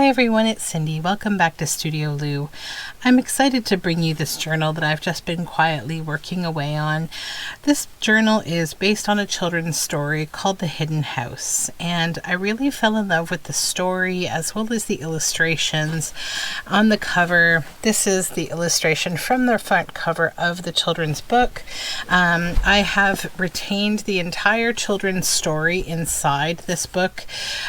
Hi everyone, it's Cindy. Welcome back to Studioloo. I'm excited to bring you this journal that I've just been quietly working away on. This journal is based on a children's story called The Hidden House, and I really fell in love with the story as well as the illustrations. On the cover, this is the illustration from the front cover of the children's book. I have retained the entire children's story inside this book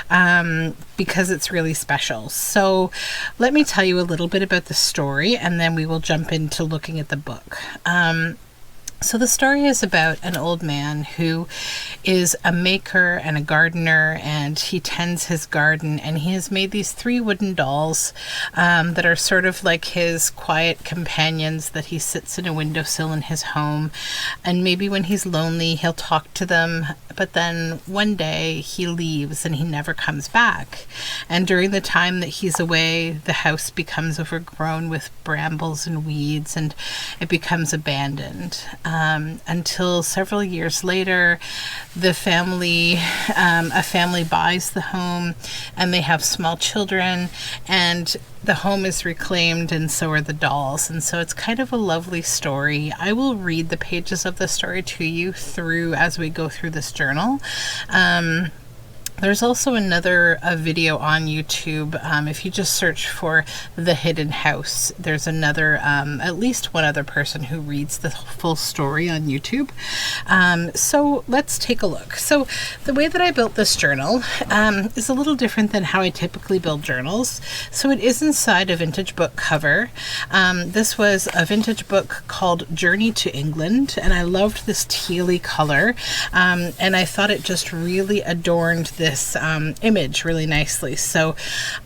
because it's really special. So let me tell you a little bit about the story and then we will jump into looking at the book. So the story is about an old man who is a maker and a gardener, and he tends his garden, and he has made these 3 wooden dolls that are sort of like his quiet companions that he sits in a windowsill in his home, and maybe when he's lonely he'll talk to them, but then one day he leaves and he never comes back. And during the time that he's away, the house becomes overgrown with brambles and weeds, and it becomes abandoned. Until several years later, a family buys the home, and they have small children, and the home is reclaimed, and so are the dolls. And so it's kind of a lovely story. I will read the pages of the story to you as we go through this journal. There's also another video on YouTube. If you just search for The Hidden House, there's another, at least one other person who reads the full story on YouTube. So let's take a look. So the way that I built this journal is a little different than how I typically build journals. So it is inside a vintage book cover. This was a vintage book called Journey to England, and I loved this tealy color, and I thought it just really adorned this image really nicely. So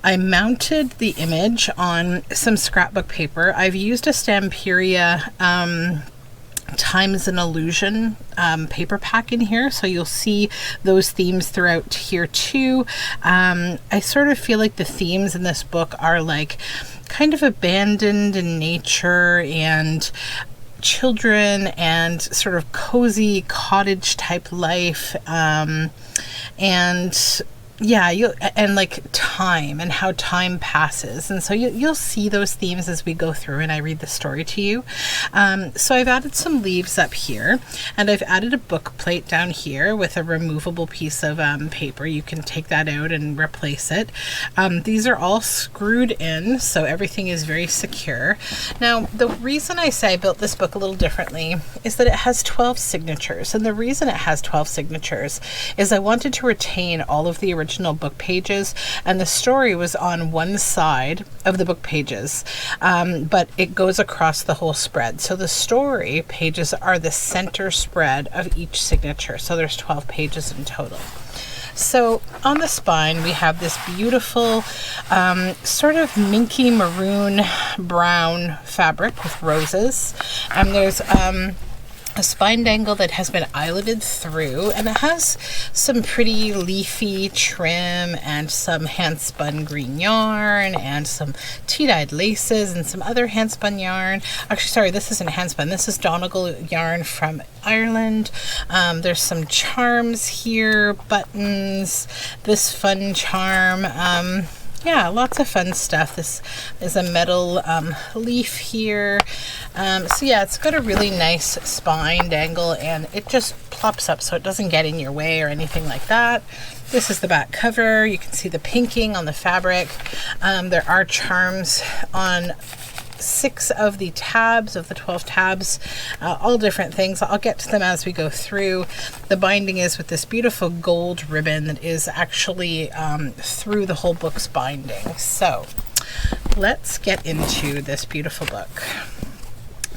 I mounted the image on some scrapbook paper. I've used a Stamperia Time is an Illusion paper pack in here, so you'll see those themes throughout here too. I sort of feel like the themes in this book are like kind of abandoned in nature and children and sort of cozy cottage type life, and like time and how time passes. And so you'll see those themes as we go through and I read the story to you. So I've added some leaves up here, and I've added a book plate down here with a removable piece of paper. You can take that out and replace it. These are all screwed in, so everything is very secure. Now, the reason I say I built this book a little differently is that it has 12 signatures. And the reason it has 12 signatures is I wanted to retain all of the original book pages, and the story was on one side of the book pages, but it goes across the whole spread. So the story pages are the center spread of each signature. So there's 12 pages in total. So on the spine, we have this beautiful sort of minky maroon brown fabric with roses, and there's a spine dangle that has been eyeletted through, and it has some pretty leafy trim and some hand spun green yarn and some tea-dyed laces and some other hand spun yarn. Actually, sorry, this isn't hand spun. This is Donegal yarn from Ireland. There's some charms here, buttons, this fun charm. Yeah, lots of fun stuff. This is a metal leaf here. So yeah, it's got a really nice spine dangle, and it just plops up so it doesn't get in your way or anything like that. This is the back cover. You can see the pinking on the fabric. There are charms on 6 of the tabs, of the 12 tabs, all different things. I'll get to them as we go through. The binding is with this beautiful gold ribbon that is actually through the whole book's binding. So let's get into this beautiful book.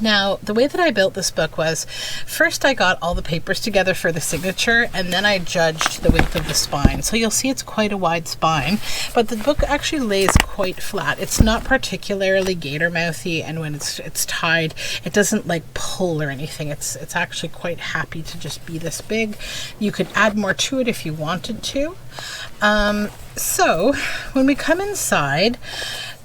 Now, the way that I built this book was, first I got all the papers together for the signature, and then I judged the width of the spine. So you'll see it's quite a wide spine, but the book actually lays quite flat. It's not particularly gator mouthy, and when it's tied, it doesn't like pull or anything. It's actually quite happy to just be this big. You could add more to it if you wanted to. So when we come inside,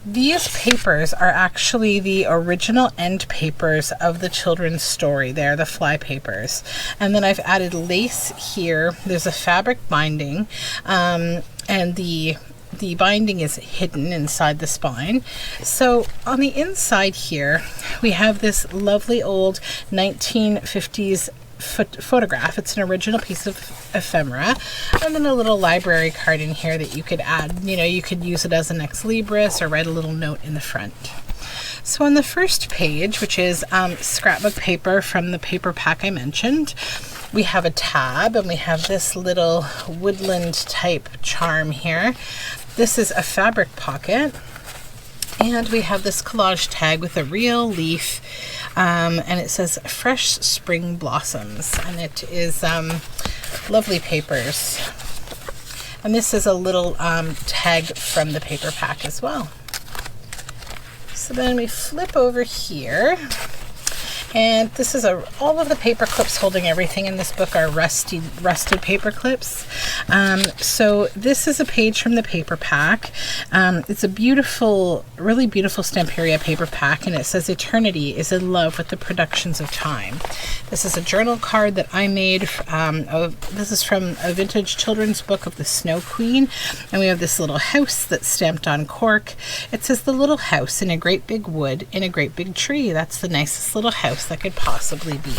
these papers are actually the original end papers of the children's story. They're the fly papers. And then I've added lace here. There's a fabric binding, and the the binding is hidden inside the spine. So on the inside here, we have this lovely old 1950s photograph. It's an original piece of ephemera, and then a little library card in here that you could add. You know, you could use it as an ex libris or write a little note in the front. So on the first page, which is scrapbook paper from the paper pack I mentioned, we have a tab, and we have this little woodland type charm here. This is a fabric pocket, and we have this collage tag with a real leaf, and it says fresh spring blossoms, and it is lovely papers. And this is a little tag from the paper pack as well. So then we flip over here, and this is all of the paper clips holding everything in this book are rusted paper clips. So this is a page from the paper pack. It's a beautiful, really beautiful Stamperia paper pack, and it says eternity is in love with the productions of time. This is a journal card that I made. This is from a vintage children's book of the Snow Queen, and we have this little house that's stamped on cork. It says the little house in a great big wood in a great big tree. That's the nicest little house that could possibly be.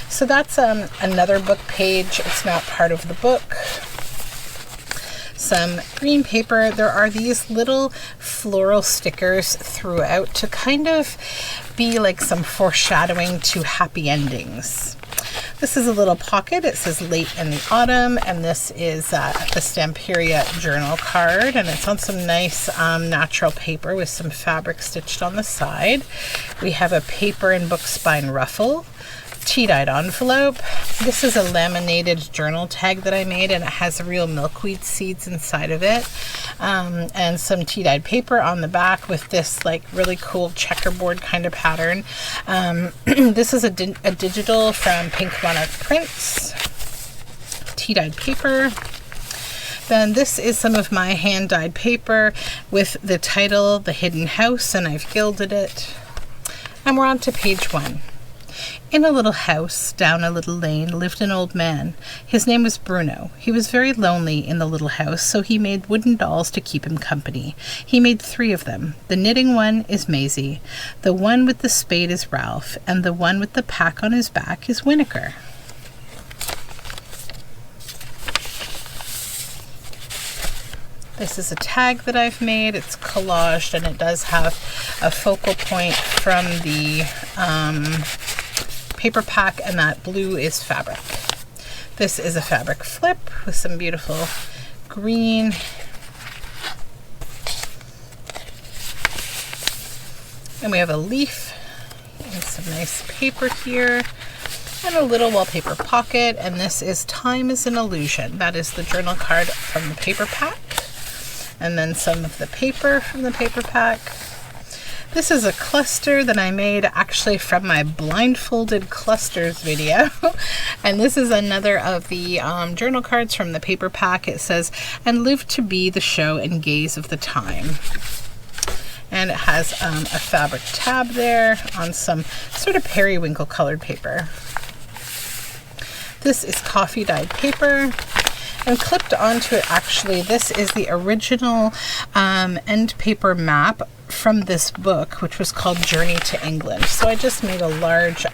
So that's another book page. It's not part of the book. Some green paper. There are these little floral stickers throughout to kind of be like some foreshadowing to happy endings. This is a little pocket. It says late in the autumn, and this is the Stamperia journal card, and it's on some nice natural paper with some fabric stitched on the side. We have a paper and book spine ruffle, tea-dyed envelope. This is a laminated journal tag that I made, and it has real milkweed seeds inside of it, and some tea-dyed paper on the back with this like really cool checkerboard kind of pattern. This is a digital from Pink Monarch Prints, tea-dyed paper. Then this is some of my hand-dyed paper with the title The Hidden House, and I've gilded it. And we're on to page 1. In a little house down a little lane lived an old man. His name was Bruno. He was very lonely in the little house, so he made wooden dolls to keep him company. He made 3 of them. The knitting one is Maisie, the one with the spade is Ralph, and the one with the pack on his back is Winokur. This is a tag that I've made. It's collaged, and it does have a focal point from the paper pack, and that blue is fabric. This is a fabric flip with some beautiful green. And we have a leaf and some nice paper here, and a little wallpaper pocket, and this is Time is an Illusion. That is the journal card from the paper pack, and then some of the paper from the paper pack. This is a cluster that I made actually from my blindfolded clusters video. And this is another of the journal cards from the paper pack. It says, and live to be the show and gaze of the time. And it has a fabric tab there on some sort of periwinkle colored paper. This is coffee dyed paper. And clipped onto it, actually, this is the original end paper map from this book, which was called Journey to England. So I just made a large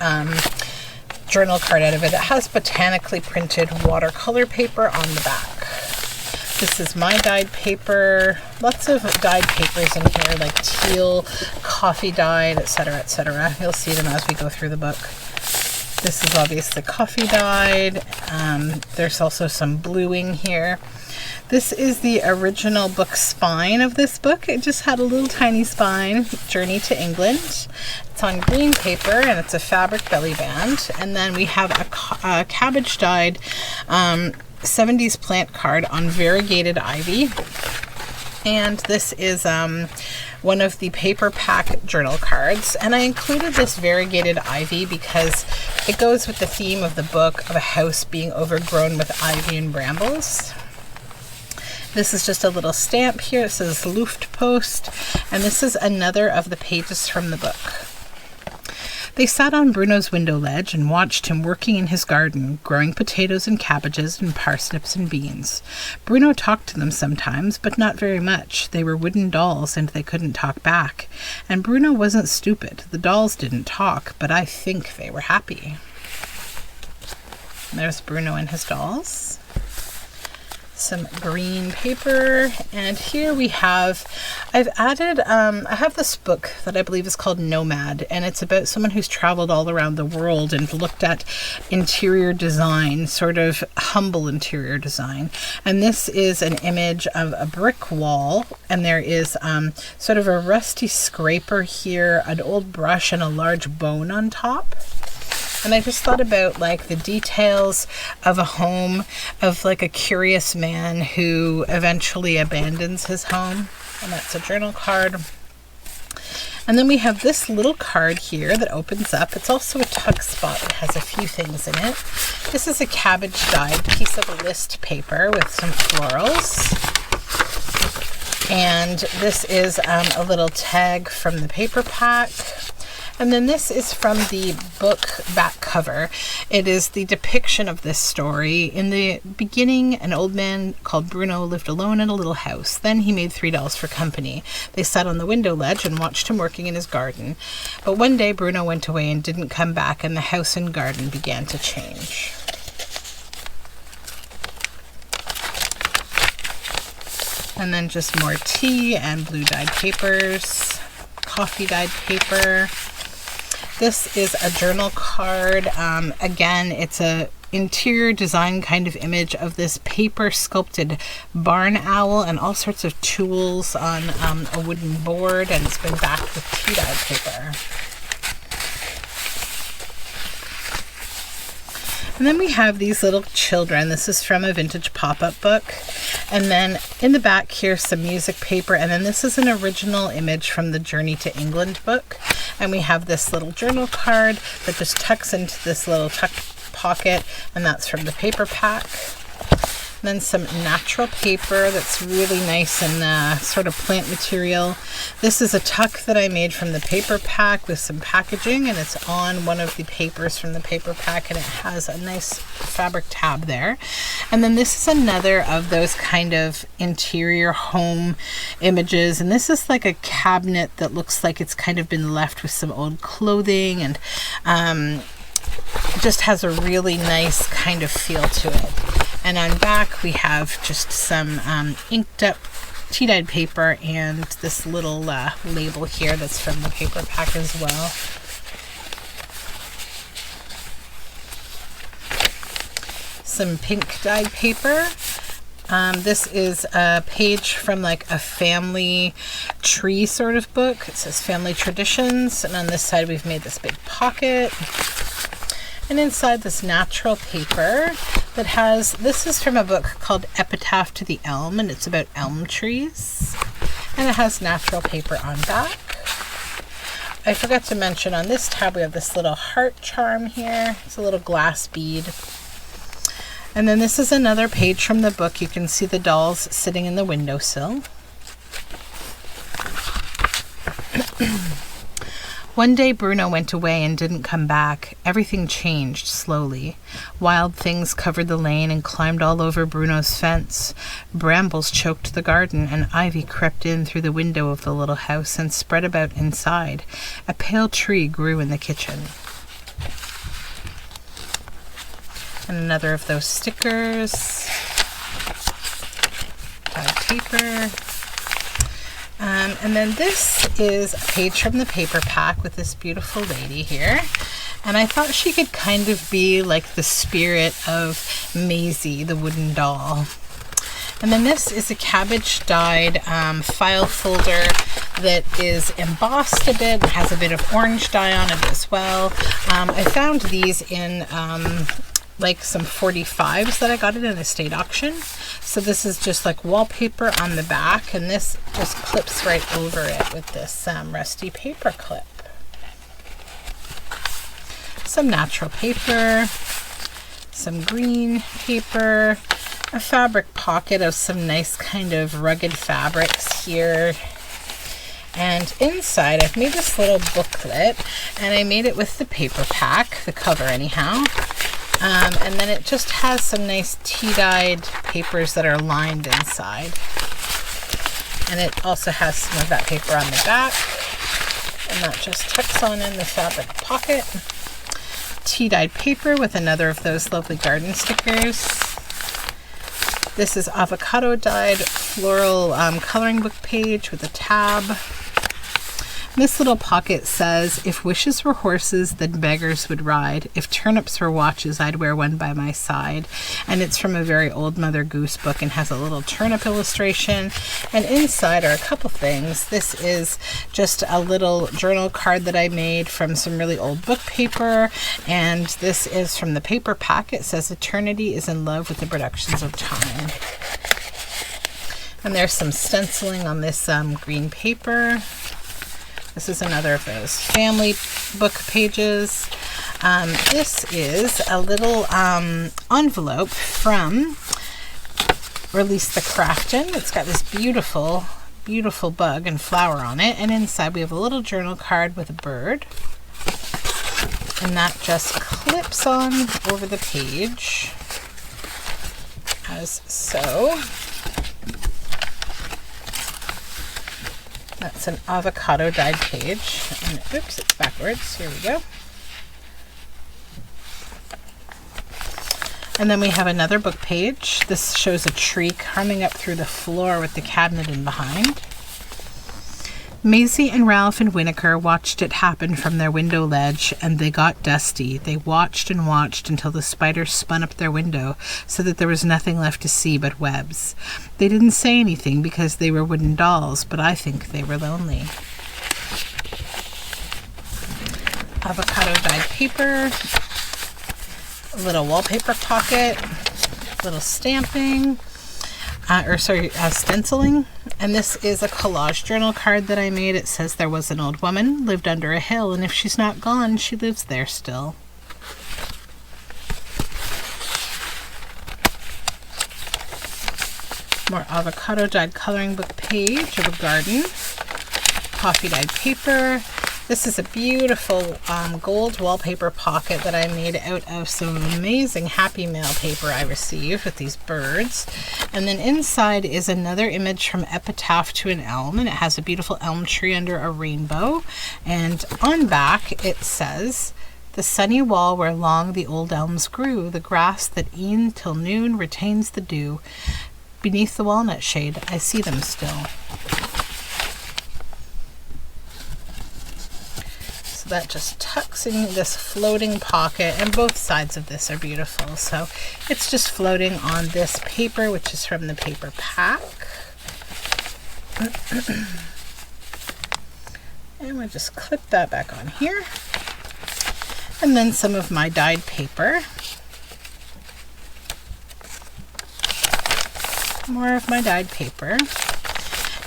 journal card out of it. It has botanically printed watercolor paper on the back. This is my dyed paper. Lots of dyed papers in here, like teal, coffee dyed, etc., etc. You'll see them as we go through the book. This is obviously coffee dyed. There's also some bluing here. This is the original book spine of this book. It just had a little tiny spine, Journey to England. It's on green paper, and it's a fabric belly band. And then we have a cabbage dyed 70s plant card on variegated ivy. And this is one of the paper pack journal cards, and I included this variegated ivy because it goes with the theme of the book of a house being overgrown with ivy and brambles. This is just a little stamp here. It says Luftpost, and this is another of the pages from the book. They sat on Bruno's window ledge and watched him working in his garden, growing potatoes and cabbages and parsnips and beans. Bruno talked to them sometimes, but not very much. They were wooden dolls and they couldn't talk back. And Bruno wasn't stupid. The dolls didn't talk, but I think they were happy. There's Bruno and his dolls. Some green paper, and here we have, I've added, I have this book that I believe is called Nomad, and it's about someone who's traveled all around the world and looked at interior design, sort of humble interior design. And this is an image of a brick wall, and there is sort of a rusty scraper here, an old brush, and a large bone on top. And I just thought about like the details of a home, of like a curious man who eventually abandons his home. And that's a journal card. And then we have this little card here that opens up. It's also a tuck spot. It has a few things in it. This is a cabbage dyed piece of list paper with some florals. And this is a little tag from the paper pack. And then this is from the book back cover. It is the depiction of this story. In the beginning, an old man called Bruno lived alone in a little house. Then he made 3 dolls for company. They sat on the window ledge and watched him working in his garden. But one day Bruno went away and didn't come back, and the house and garden began to change. And then just more tea and blue dyed papers, coffee dyed paper. This is a journal card. Again, it's a interior design kind of image of this paper sculpted barn owl and all sorts of tools on a wooden board, and it's been backed with tea dyed paper. And then we have these little children. This is from a vintage pop-up book. And then in the back here, some music paper. And then this is an original image from the Journey to England book. And we have this little journal card that just tucks into this little tuck pocket. And that's from the paper pack. And then some natural paper that's really nice and sort of plant material. This is a tuck that I made from the paper pack with some packaging, and it's on one of the papers from the paper pack, and it has a nice fabric tab there. And then this is another of those kind of interior home images, and this is like a cabinet that looks like it's kind of been left with some old clothing, and it just has a really nice kind of feel to it. And on back we have just some inked up tea-dyed paper and this little label here that's from the paper pack as well. Some pink dyed paper. This is a page from like a family tree sort of book. It says Family Traditions, and on this side we've made this big pocket. And inside this natural paper that has, this is from a book called Epitaph to the Elm, and it's about elm trees. And it has natural paper on back. I forgot to mention on this tab we have this little heart charm here. It's a little glass bead. And then this is another page from the book. You can see the dolls sitting in the windowsill. One day Bruno went away and didn't come back. Everything changed slowly. Wild things covered the lane and climbed all over Bruno's fence. Brambles choked the garden, and ivy crept in through the window of the little house and spread about inside. A pale tree grew in the kitchen. And another of those stickers. Dyed paper. And then this is a page from the paper pack with this beautiful lady here. And I thought she could kind of be like the spirit of Maisie, the wooden doll. And then this is a cabbage dyed file folder that is embossed a bit, has a bit of orange dye on it as well. I found these in like some 45s that I got at an estate auction. So this is just like wallpaper on the back, and this just clips right over it with this rusty paper clip. Some natural paper, some green paper, a fabric pocket of some nice kind of rugged fabrics here, And inside I've made this little booklet, and I made it with the paper pack, the cover anyhow. And then it just has some nice tea-dyed papers that are lined inside. And it also has some of that paper on the back. And that just tucks on in the fabric pocket. Tea-dyed paper with another of those lovely garden stickers. This is avocado dyed floral coloring book page with a tab. This little pocket says, if wishes were horses, then beggars would ride. If turnips were watches, I'd wear one by my side. And it's from a very old Mother Goose book and has a little turnip illustration. And inside are a couple things. This is just a little journal card that I made from some really old book paper. And this is from the paper pack. It says, eternity is in love with the productions of time. And there's some stenciling on this green paper. This is another of those family book pages. This is a little envelope from Release the Craftin'. It's got this beautiful, beautiful bug and flower on it. And inside we have a little journal card with a bird. And that just clips on over the page, as so. That's an avocado dyed page. And oops, it's backwards. Here we go. And then we have another book page. This shows a tree coming up through the floor with the cabinet in behind. Maisie and Ralph and Winokur watched it happen from their window ledge, and they got dusty. They watched and watched until the spiders spun up their window so that there was nothing left to see but webs. They didn't say anything because they were wooden dolls, but I think they were lonely. Avocado dyed paper, a little wallpaper pocket, little stamping, stenciling. And this is a collage journal card that I made. It says, there was an old woman, lived under a hill, and if she's not gone, she lives there still. More avocado dyed coloring book page of a garden. Coffee dyed paper. This is a beautiful gold wallpaper pocket that I made out of some amazing Happy Mail paper I received with these birds. And then inside is another image from Epitaph to an Elm, and it has a beautiful elm tree under a rainbow. And on back it says, the sunny wall where long the old elms grew, the grass that e'en till noon retains the dew. Beneath the walnut shade I see them still. That just tucks in this floating pocket, and both sides of this are beautiful. So it's just floating on this paper, which is from the paper pack. And we'll just clip that back on here. And then some of my dyed paper. More of my dyed paper.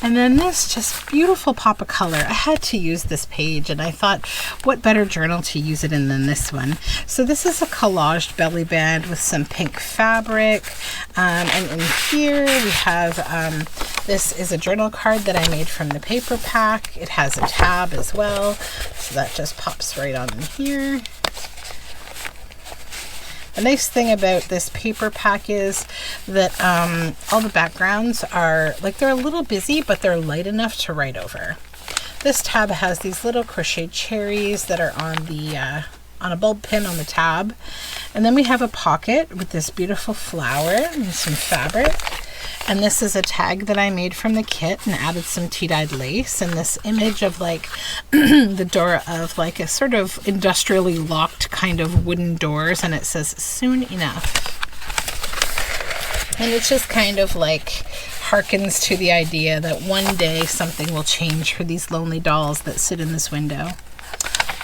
And then this just beautiful pop of color. I had to use this page, and I thought, what better journal to use it in than this one? So this is a collaged belly band with some pink fabric. And in here we have, this is a journal card that I made from the paper pack. It has a tab as well. So that just pops right on in here. The nice thing about this paper pack is that all the backgrounds are, like, they're a little busy, but they're light enough to write over. This tab has these little crocheted cherries that are on the on a bulb pin on the tab. And then we have a pocket with this beautiful flower and some fabric. And this is a tag that I made from the kit and added some tea-dyed lace, and this image of like the door of like a sort of industrially locked kind of wooden doors, and it says soon enough. And it's just kind of like harkens to the idea that one day something will change for these lonely dolls that sit in this window.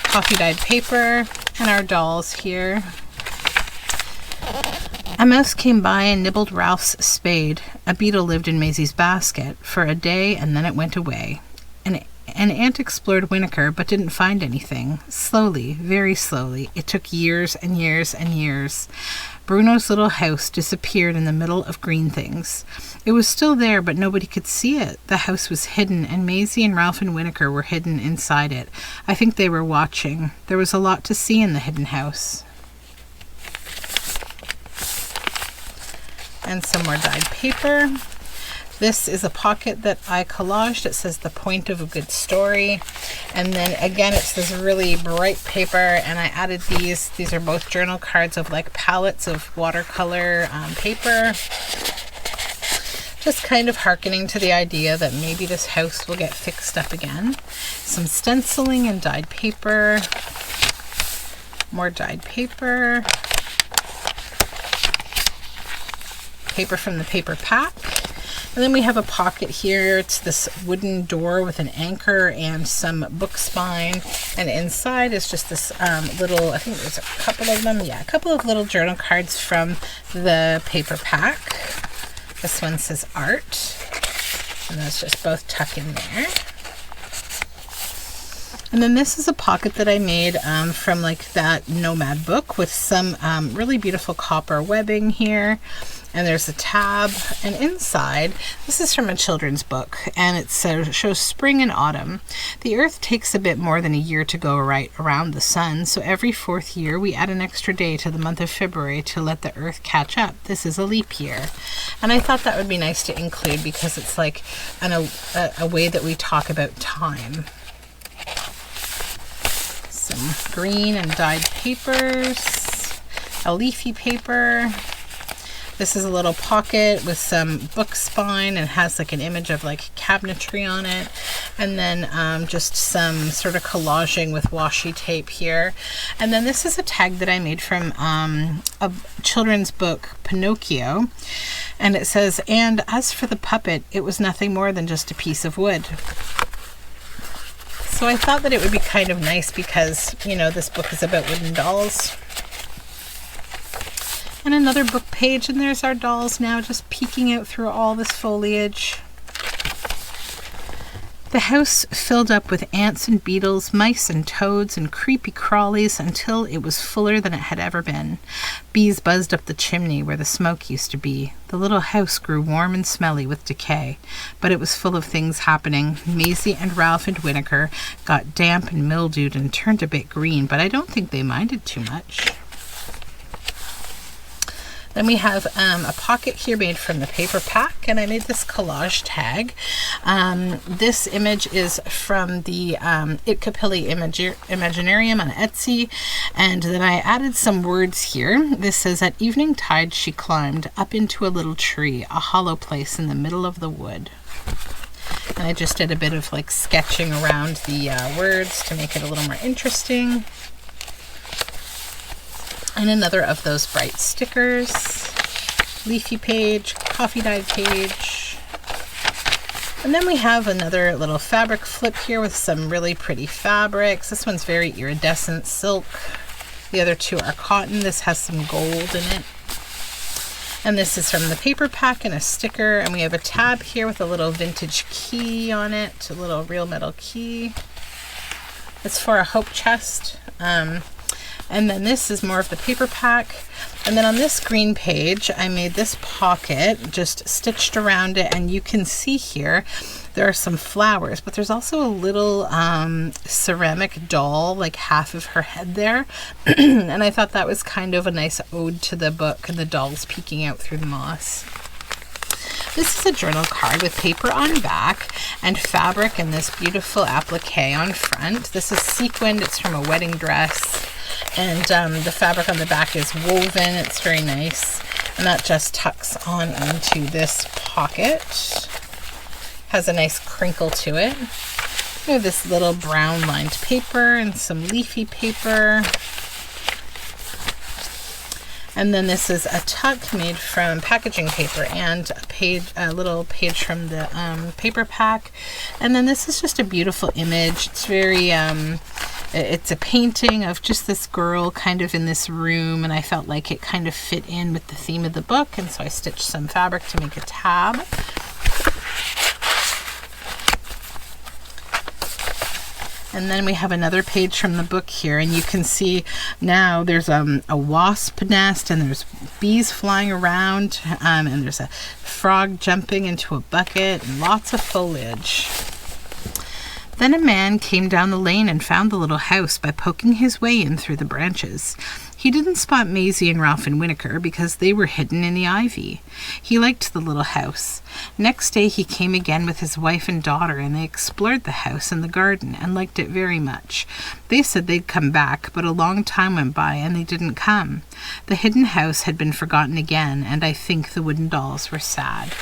Coffee dyed paper and our dolls here. A mouse came by and nibbled Ralph's spade. A beetle lived in Maisie's basket for a day, and then it went away. An ant explored Winokur, but didn't find anything. Slowly, very slowly, it took years and years and years. Bruno's little house disappeared in the middle of green things. It was still there, but nobody could see it. The house was hidden, and Maisie and Ralph and Winokur were hidden inside it. I think they were watching. There was a lot to see in the hidden house. And some more dyed paper. This is a pocket that I collaged. It says the point of a good story. And then again, it's this really bright paper, and I added these. These are both journal cards of like palettes of watercolor paper. Just kind of hearkening to the idea that maybe this house will get fixed up again. Some stenciling and dyed paper. More dyed paper. Paper from the paper pack. And then we have a pocket here. It's this wooden door with an anchor and some book spine. And inside is just this little, I think there's a couple of them. Yeah, a couple of little journal cards from the paper pack. This one says art. And that's just both tucked in there. And then this is a pocket that I made from like that Nomad book with some really beautiful copper webbing here. And there's a tab, and inside, this is from a children's book, and it shows spring and autumn. The earth takes a bit more than a year to go right around the sun, so every 4th year we add an extra day to the month of February to let the earth catch up. This is a leap year. And I thought that would be nice to include because it's like a way that we talk about time. Some green and dyed papers, a leafy paper. This is a little pocket with some book spine and has like an image of like cabinetry on it. And then just some sort of collaging with washi tape here. And then this is a tag that I made from a children's book, Pinocchio. And it says, and as for the puppet, it was nothing more than just a piece of wood. So I thought that it would be kind of nice because, you know, this book is about wooden dolls. And another book page, and there's our dolls now just peeking out through all this foliage. The house filled up with ants and beetles, mice and toads and creepy crawlies until it was fuller than it had ever been. Bees buzzed up the chimney where the smoke used to be. The little house grew warm and smelly with decay, but it was full of things happening. Maisie and Ralph and Winokur got damp and mildewed and turned a bit green, but I don't think they minded too much. Then we have a pocket here made from the paper pack, and I made this collage tag. This image is from the Itkapilli Imaginarium on Etsy, and then I added some words here. This says, at evening tide she climbed up into a little tree, a hollow place in the middle of the wood. And I just did a bit of like sketching around the words to make it a little more interesting. And another of those bright stickers, leafy page, coffee dyed page. And then we have another little fabric flip here with some really pretty fabrics. This one's very iridescent silk. The other two are cotton. This has some gold in it. And this is from the paper pack and a sticker. And we have a tab here with a little vintage key on it, a little real metal key. It's for a hope chest. And then this is more of the paper pack. And then on this green page, I made this pocket, just stitched around it. And you can see here, there are some flowers, but there's also a little ceramic doll, like half of her head there. And I thought that was kind of a nice ode to the book and the dolls peeking out through the moss. This is a journal card with paper on back and fabric and this beautiful applique on front. This is sequined. It's from a wedding dress. And the fabric on the back is woven. It's very nice. And that just tucks on into this pocket. Has a nice crinkle to it. We have this little brown lined paper and some leafy paper. And then this is a tuck made from packaging paper and a little page from the paper pack. And then this is just a beautiful image. It's very, it's a painting of just this girl kind of in this room, and I felt like it kind of fit in with the theme of the book, and so I stitched some fabric to make a tab. And then we have another page from the book here, and you can see now there's a wasp nest, and there's bees flying around, and there's a frog jumping into a bucket, and lots of foliage. Then a man came down the lane and found the little house by poking his way in through the branches. He didn't spot Maisie and Ralph and Whittaker because they were hidden in the ivy. He liked the little house. Next day he came again with his wife and daughter, and they explored the house and the garden and liked it very much. They said they'd come back, but a long time went by and they didn't come. The hidden house had been forgotten again, and I think the wooden dolls were sad.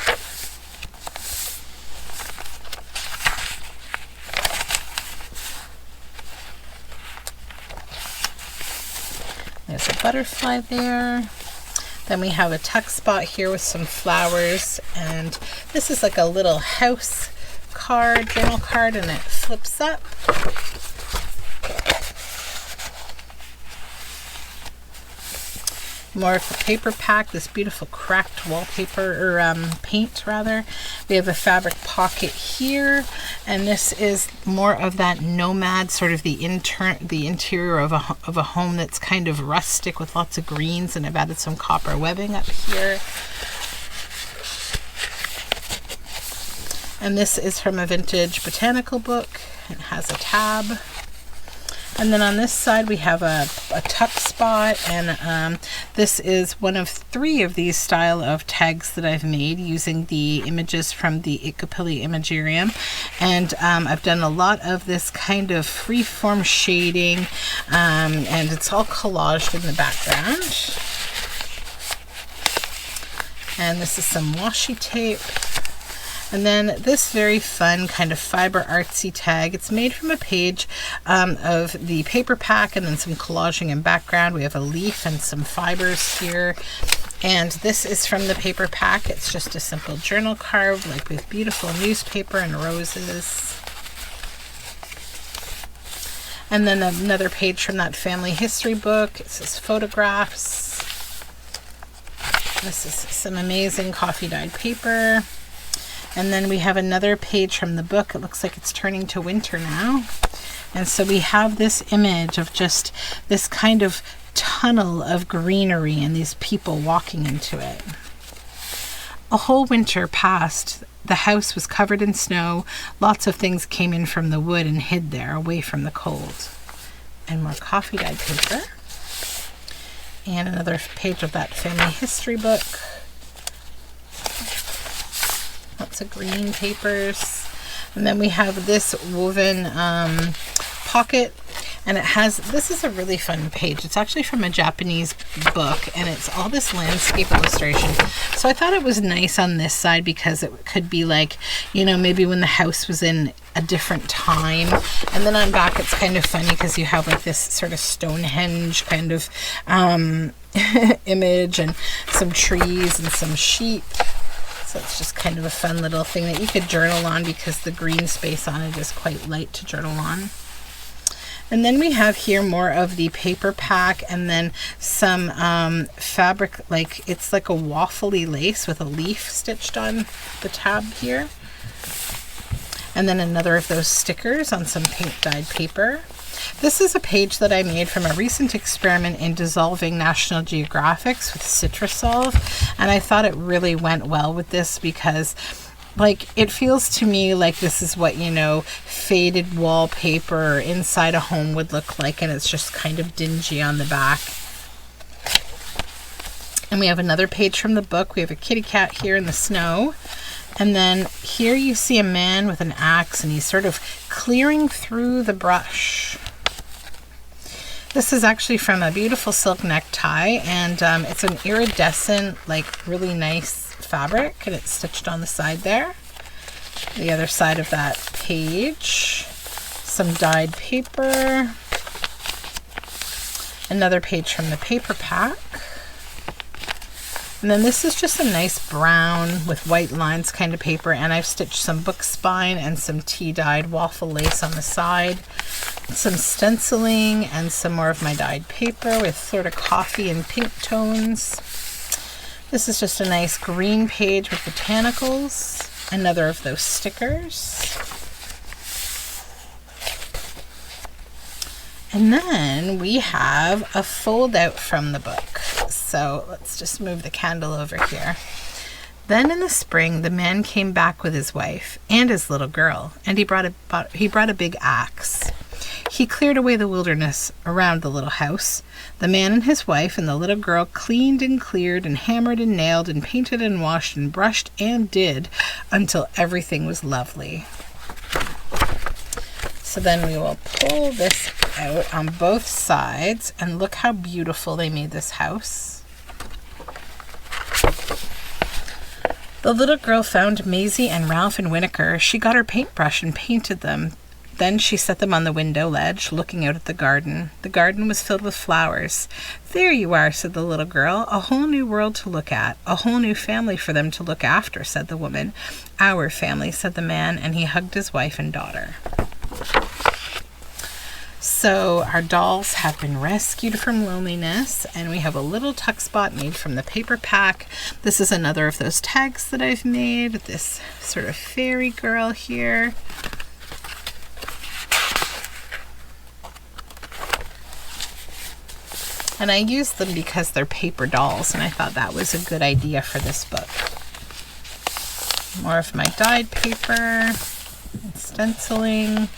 There's a butterfly there. Then we have a tuck spot here with some flowers, and this is like a little house card, journal card, and it flips up. More of the paper pack, this beautiful cracked wallpaper, or paint rather. We have a fabric pocket here, and this is more of that nomad, sort of the interior of a home that's kind of rustic with lots of greens, and I've added some copper webbing up here. And this is from a vintage botanical book. It has a tab. And then on this side we have a tuck spot, and this is one of 3 of these style of tags that I've made using the images from the Ikapili Imagarium. And I've done a lot of this kind of free-form shading, and it's all collaged in the background. And this is some washi tape. And then this very fun kind of fiber artsy tag. It's made from a page of the paper pack, and then some collaging in background. We have a leaf and some fibers here. And this is from the paper pack. It's just a simple journal card, like with beautiful newspaper and roses. And then another page from that family history book. It says photographs. This is some amazing coffee dyed paper. And then we have another page from the book. It looks like it's turning to winter now. And so we have this image of just this kind of tunnel of greenery and these people walking into it. A whole winter passed. The house was covered in snow. Lots of things came in from the wood and hid there, away from the cold. And more coffee dyed paper. And another page of that family history book. Lots of green papers. And then we have this woven pocket, and it has, this is a really fun page. It's actually from a Japanese book, and it's all this landscape illustration. So I thought it was nice on this side because it could be like, you know, maybe when the house was in a different time. And then on back it's kind of funny because you have like this sort of Stonehenge kind of image, and some trees and some sheep. So it's just kind of a fun little thing that you could journal on because the green space on it is quite light to journal on. And then we have here more of the paper pack, and then some fabric, like it's like a waffly lace with a leaf stitched on the tab here. And then another of those stickers on some paint dyed paper. This is a page that I made from a recent experiment in dissolving National Geographics with Citrusolve, and I thought it really went well with this because, like, it feels to me like this is what, you know, faded wallpaper inside a home would look like, and it's just kind of dingy on the back. And we have another page from the book. We have a kitty cat here in the snow. And then here you see a man with an axe, and he's sort of clearing through the brush. This is actually from a beautiful silk necktie, and it's an iridescent, like really nice fabric, and it's stitched on the side there. The other side of that page, some dyed paper, another page from the paper pack. And then this is just a nice brown with white lines kind of paper, and I've stitched some book spine and some tea-dyed waffle lace on the side, some stenciling, and some more of my dyed paper with sort of coffee and pink tones. This is just a nice green page with botanicals, another of those stickers. And then we have a fold out from the book. So let's just move the candle over here. Then in the spring, the man came back with his wife and his little girl, and he brought a big axe. He cleared away the wilderness around the little house. The man and his wife and the little girl cleaned and cleared and hammered and nailed and painted and washed and brushed and did until everything was lovely. So then we will pull this out on both sides, and look how beautiful they made this house. The little girl found Maisie and Ralph and Winokur. She got her paintbrush and painted them. Then she set them on the window ledge, looking out at the garden. The garden was filled with flowers. "There you are," said the little girl. "A whole new world to look at. A whole new family for them to look after," said the woman. "Our family," said the man, and he hugged his wife and daughter. So our dolls have been rescued from loneliness, and we have a little tuck spot made from the paper pack. This is another of those tags that I've made, this sort of fairy girl here. And I use them because they're paper dolls, and I thought that was a good idea for this book. More of my dyed paper and stenciling.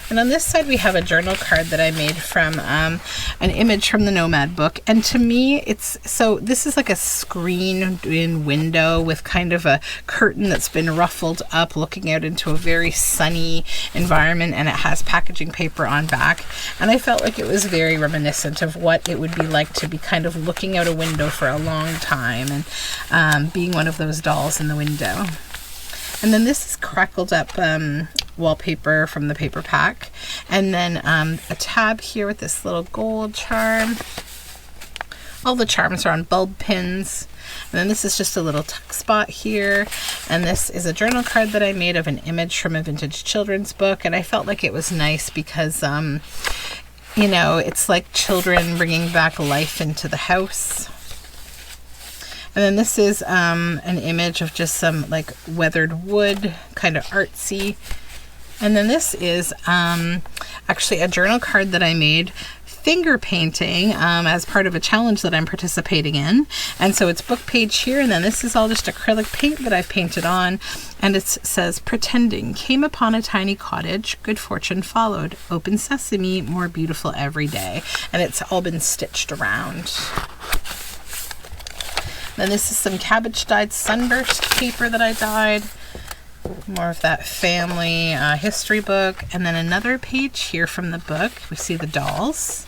And on this side we have a journal card that I made from an image from the Nomad book. And to me, this is like a screen-in window with kind of a curtain that's been ruffled up looking out into a very sunny environment, and it has packaging paper on back. And I felt like it was very reminiscent of what it would be like to be kind of looking out a window for a long time and being one of those dolls in the window. And then this is crackled up wallpaper from the paper pack. And then a tab here with this little gold charm. All the charms are on bulb pins. And then this is just a little tuck spot here. And this is a journal card that I made of an image from a vintage children's book. And I felt like it was nice because, you know, it's like children bringing back life into the house. And then this is an image of just some like weathered wood, kind of artsy. And then this is actually a journal card that I made finger painting as part of a challenge that I'm participating in. And so it's book page here, and then this is all just acrylic paint that I've painted on. And it says, "Pretending, came upon a tiny cottage, good fortune followed. Open sesame, more beautiful every day." And it's all been stitched around. Then this is some cabbage dyed sunburst paper that I dyed. More of that family history book. And then another page here from the book. We see the dolls.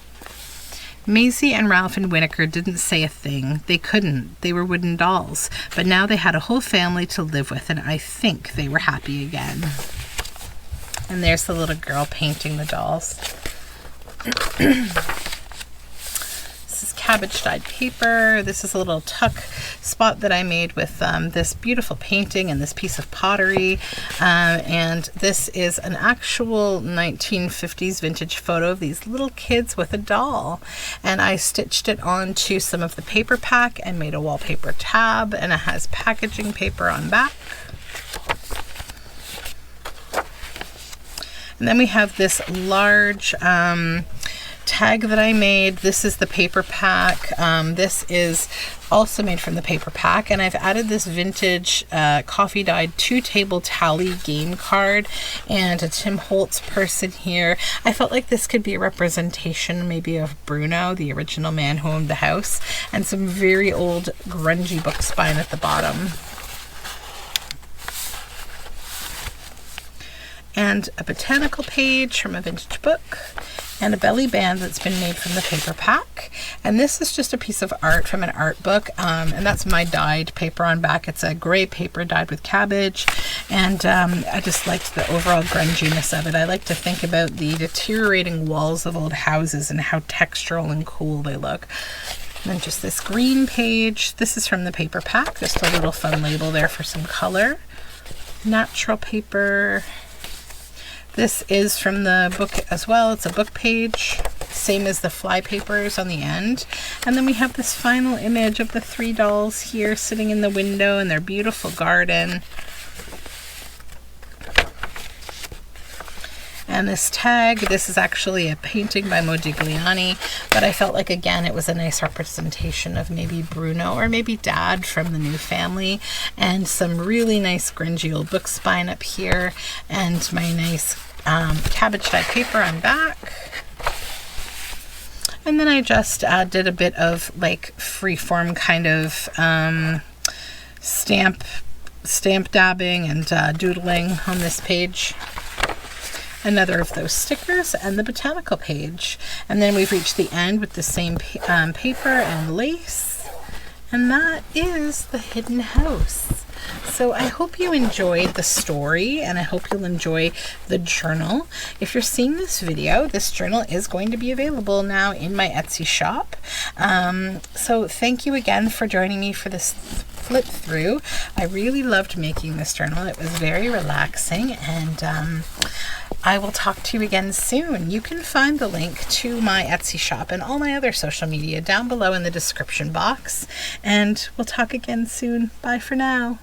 Maisie and Ralph and Winokur didn't say a thing. They couldn't. They were wooden dolls. But now they had a whole family to live with, and I think they were happy again. And there's the little girl painting the dolls. This is cabbage dyed paper. This is a little tuck spot that I made with this beautiful painting and this piece of pottery. And this is an actual 1950s vintage photo of these little kids with a doll. And I stitched it onto some of the paper pack and made a wallpaper tab, and it has packaging paper on back. And then we have this large tag that I made. This is the paper pack. This is also made from the paper pack, and I've added this vintage coffee dyed 2-table tally game card and a Tim Holtz person here. I felt like this could be a representation maybe of Bruno, the original man who owned the house, and some very old grungy book spine at the bottom. And a botanical page from a vintage book, and a belly band that's been made from the paper pack. And this is just a piece of art from an art book, and that's my dyed paper on back. It's a gray paper dyed with cabbage, and I just liked the overall grunginess of it. I like to think about the deteriorating walls of old houses and how textural and cool they look. And then just this green page. This is from the paper pack, just a little fun label there for some color. Natural paper. This is from the book as well. It's a book page, same as the fly papers on the end. And then we have this final image of the 3 dolls here sitting in the window in their beautiful garden. And this tag, this is actually a painting by Modigliani, but I felt like, again, it was a nice representation of maybe Bruno or maybe Dad from the new family, and some really nice grungy old book spine up here, and my nice cabbage dye paper on back. And then I just did a bit of like freeform kind of stamp dabbing and doodling on this page. Another of those stickers and the botanical page. And then we've reached the end with the same paper and lace. And that is the hidden house. So I hope you enjoyed the story, and I hope you'll enjoy the journal. If you're seeing this video, this journal is going to be available now in my Etsy shop. So thank you again for joining me for this flip through. I really loved making this journal. It was very relaxing, and I will talk to you again soon. You can find the link to my Etsy shop and all my other social media down below in the description box, and we'll talk again soon. Bye for now.